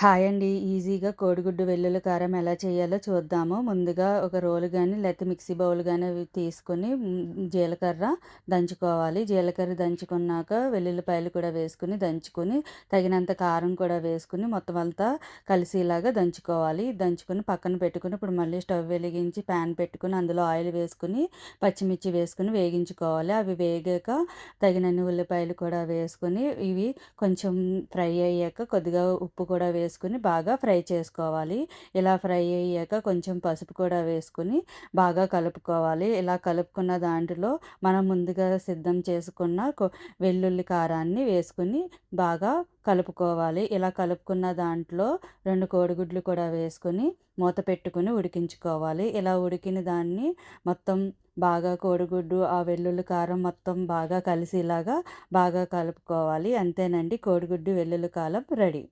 Hi అండి. ఈజీగా కోడిగుడ్డు వెల్లుల్లి కారం ఎలా చేయాలో చూద్దాము. ముందుగా ఒక రోలు గాని, లేతే మిక్సీ బౌల్ గాని అవి తీసుకొని జీలకర్ర దంచుకోవాలి. జీలకర్ర దంచుకున్నాక వెల్లుల్లిపాయలు కూడా వేసుకొని దంచుకొని, తగినంత కారం కూడా వేసుకొని, మొత్తం అంతా కలిసేలాగా దంచుకోవాలి. దంచుకొని పక్కన పెట్టుకొని, ఇప్పుడు మళ్ళీ స్టవ్ వెలిగించి ప్యాన్ పెట్టుకొని, అందులో ఆయిల్ వేసుకొని, పచ్చిమిర్చి వేసుకొని వేగించుకోవాలి. అవి వేగాక తగినన్ని ఉల్లిపాయలు కూడా వేసుకొని, ఇవి కొంచెం ఫ్రై అయ్యాక కొద్దిగా ఉప్పు కూడా వేసుకొని బాగా ఫ్రై చేసుకోవాలి. ఇలా ఫ్రై అయ్యాక కొంచెం పసుపు కూడా వేసుకొని బాగా కలుపుకోవాలి. ఇలా కలుపుకున్న దాంట్లో మనం ముందుగా సిద్ధం చేసుకున్న వెల్లుల్లి కారాన్ని వేసుకొని బాగా కలుపుకోవాలి. ఇలా కలుపుకున్న దాంట్లో 2 కోడిగుడ్లు కూడా వేసుకొని మూత పెట్టుకొని ఉడికించుకోవాలి. ఇలా ఉడికిన దాన్ని మొత్తం బాగా కోడిగుడ్డు, ఆ వెల్లుల్లి కారం మొత్తం బాగా కలిసేలాగా బాగా కలుపుకోవాలి. అంతేనండి, కోడిగుడ్డు వెల్లుల్లి కారం రెడీ.